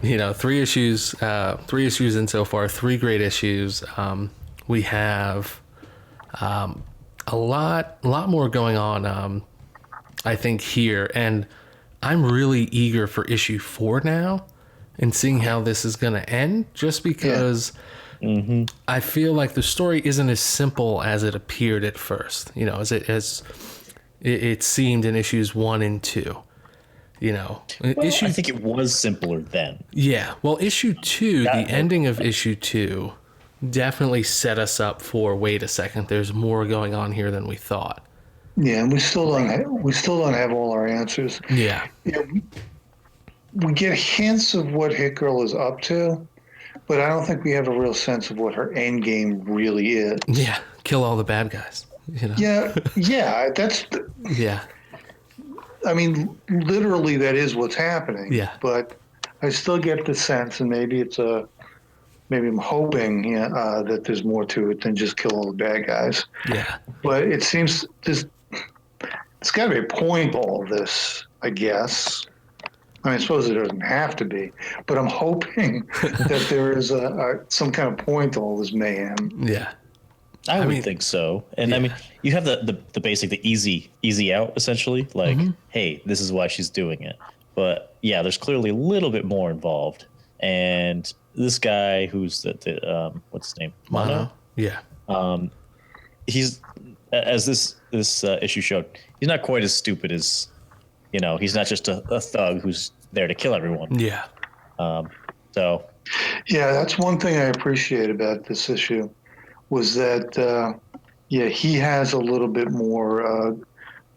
A: You know, 3 issues in so far, 3 great issues. We have a lot more going on, I think, here. And I'm really eager for issue 4 now and seeing how this is going to end, just because I feel like the story isn't as simple as it appeared at first, you know, as it seemed in issues 1 and 2. You know,
C: I think it was simpler then.
A: Yeah. Well, issue 2, the ending of issue 2 definitely set us up for, wait a second, there's more going on here than we thought.
B: Yeah, and we still don't have all our answers.
A: Yeah.
B: We get hints of what Hit Girl is up to, but I don't think we have a real sense of what her end game really is.
A: Yeah. Kill all the bad guys. You know?
B: Yeah.
A: Yeah.
B: I mean, literally, that is what's happening.
A: Yeah.
B: But I still get the sense, and maybe maybe I'm hoping that there's more to it than just kill all the bad guys.
A: Yeah.
B: But it seems it's got to be a point to all of this, I guess. I mean, I suppose it doesn't have to be, but I'm hoping that there is some kind of point to all this mayhem.
A: Yeah.
C: I would think so. And I mean, you have the basic, the easy out, essentially. Like, hey, this is why she's doing it. But yeah, there's clearly a little bit more involved. And this guy who's the what's his name? Mono?
A: Yeah.
C: He's, as this issue showed, he's not quite as stupid as, you know, he's not just a thug who's there to kill everyone.
A: Yeah.
C: So.
B: Yeah, that's one thing I appreciate about this issue. Was that he has a little bit more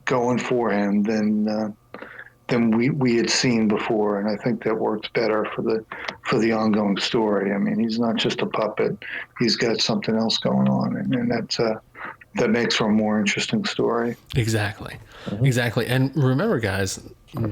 B: going for him than we had seen before, and I think that works better for the ongoing story. I mean, he's not just a puppet; he's got something else going on, and that makes for a more interesting story.
A: Exactly. And remember, guys,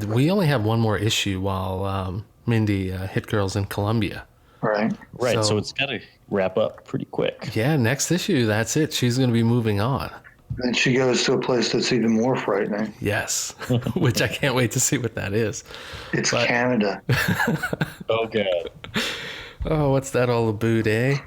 A: we only have one more issue while Mindy Hit Girl's in Colombia.
B: Right.
C: Right. So it's got to wrap up pretty quick.
A: Yeah, next issue, that's it. She's going to be moving on.
B: Then she goes to a place that's even more frightening.
A: Yes, which I can't wait to see what that is.
B: It's Canada.
C: Oh, God.
A: Oh, what's that all about, eh?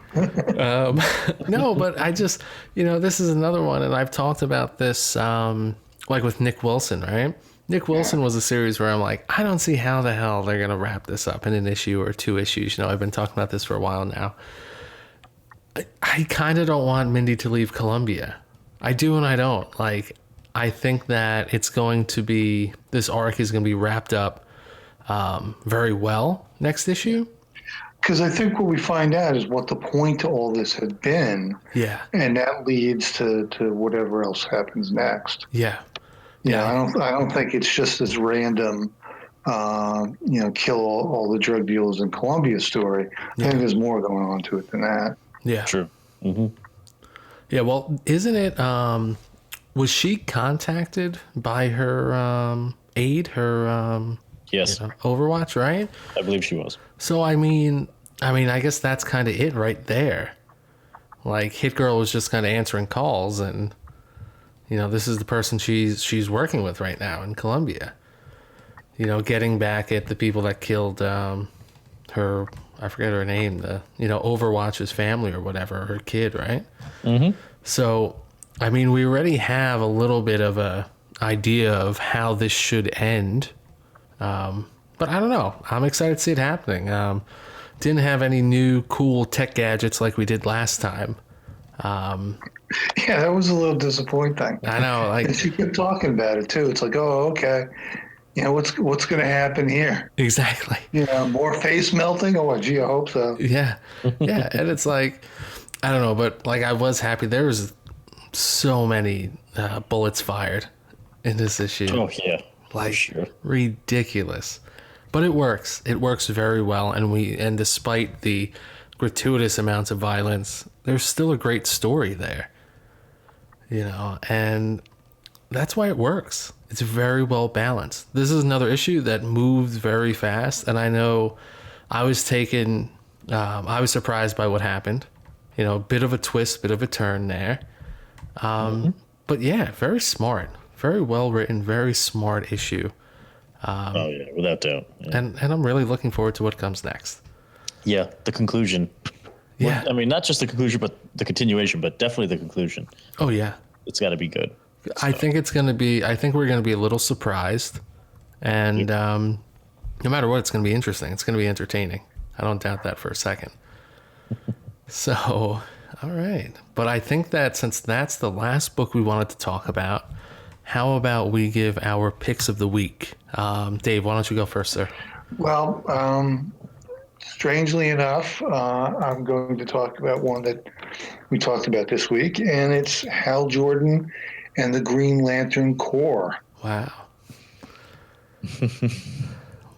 A: No, but I just, this is another one, and I've talked about this, like with Nick Wilson, right? Nick Wilson was a series where I'm like, I don't see how the hell they're going to wrap this up in an issue or 2 issues. I've been talking about this for a while now. I kind of don't want Mindy to leave Columbia. I do and I don't. Like, I think that it's going to be, this arc is going to be wrapped up very well next issue.
B: Because I think what we find out is what the point to all this had been.
A: Yeah.
B: And that leads to whatever else happens next.
A: Yeah.
B: Yeah. I don't think it's just this random, kill all the drug dealers in Columbia story. I think there's more going on to it than that.
A: Yeah.
C: True. Mm-hmm.
A: Yeah. Well, isn't it, was she contacted by her aide, her
C: Yes.
A: Overwatch, right?
C: I believe she was.
A: So, I mean, I guess that's kind of it right there. Like, Hit Girl was just kind of answering calls, and, this is the person she's working with right now in Colombia. Getting back at the people that killed her, I forget her name, the, Overwatch's family or whatever, her kid, right?
C: Mm-hmm.
A: So, we already have a little bit of a idea of how this should end. But I don't know. I'm excited to see it happening. Didn't have any new cool tech gadgets like we did last time.
B: Yeah, that was a little disappointing.
A: I know.
B: And she kept talking about it too. It's like, oh, okay. What's going to happen here?
A: Exactly.
B: More face melting? Oh, gee, I hope so.
A: Yeah. Yeah. And it's like, I don't know, but like I was happy. There was so many bullets fired in this issue.
C: Oh, yeah.
A: Like,
C: sure.
A: Ridiculous. But it works. It works very well. And despite the gratuitous amounts of violence, there's still a great story there. And that's why it works. It's very well balanced. This is another issue that moves very fast. And I know I was surprised by what happened. A bit of a twist, bit of a turn there. But yeah, very smart. Very well written, very smart issue.
C: Oh, yeah, without doubt. Yeah.
A: And I'm really looking forward to what comes next.
C: Yeah, the conclusion.
A: Yeah.
C: Well, not just the conclusion, but the continuation, but definitely the conclusion.
A: Oh, yeah.
C: It's got to be good.
A: I think we're going to be a little surprised. And no matter what, it's going to be interesting. It's going to be entertaining. I don't doubt that for a second. So, all right. But I think that since that's the last book we wanted to talk about, how about we give our picks of the week? Dave, why don't you go first, sir?
B: Well, strangely enough, I'm going to talk about one that we talked about this week, and it's Hal Jordan and the Green Lantern Corps.
A: Wow.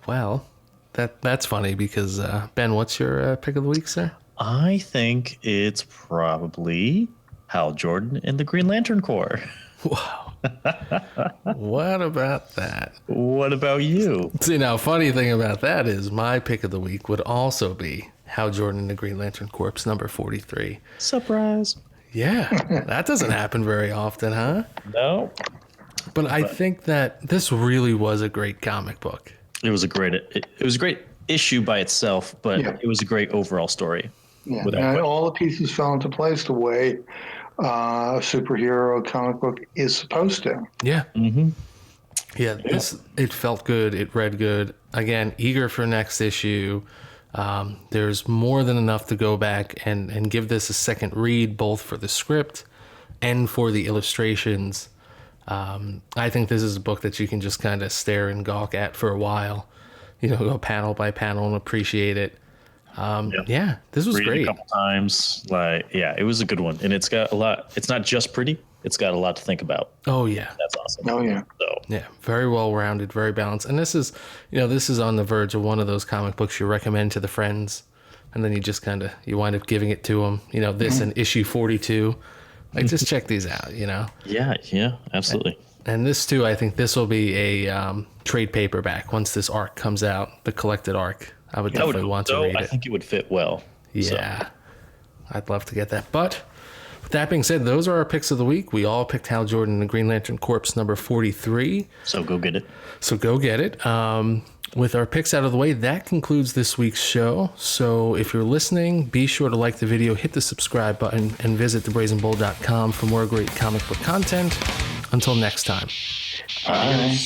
A: Well, that's funny because, Ben, what's your pick of the week, sir?
C: I think it's probably Hal Jordan and the Green Lantern Corps.
A: Wow. What about that?
C: What about you?
A: See, now, funny thing about that is my pick of the week would also be Hal Jordan and the Green Lantern Corps, number 43.
C: Surprise.
A: Yeah, that doesn't happen very often, huh?
C: No.
A: But I think that this really was a great comic book.
C: It was a great issue by itself, but
B: Yeah.
C: it was a great overall story.
B: Yeah,
C: Without
B: and
C: question.
B: all the pieces fell into place the way a superhero comic book is supposed to.
A: Yeah.
C: Mm-hmm.
A: Yeah, it felt good. It read good. Again, eager for next issue. There's more than enough to go back and give this a second read, both for the script and for the illustrations. I think this is a book that you can just kind of stare and gawk at for a while. Go panel by panel and appreciate it. Yeah, this was
C: Read
A: great.
C: it a couple times. It was a good one, and it's got a lot. It's not just pretty; it's got a lot to think about.
A: Oh yeah,
C: That's awesome.
B: Oh, yeah.
C: So
A: yeah, very well rounded, very balanced. And this is, this is on the verge of one of those comic books you recommend to the friends, and then you just you wind up giving it to them. This in issue 42. Like, just check these out.
C: Yeah, absolutely.
A: And this too, I think this will be a trade paperback once this arc comes out, the collected arc. I would definitely want to read
C: I
A: it.
C: think it would fit well.
A: Yeah, I'd love to get that. But with that being said, those are our picks of the week. We all picked Hal Jordan and the Green Lantern Corps number 43.
C: So go get it.
A: So go get it. With our picks out of the way, that concludes this week's show. So if you're listening, be sure to like the video, hit the subscribe button, and visit thebrazenbull.com for more great comic book content. Until next time.
B: Bye.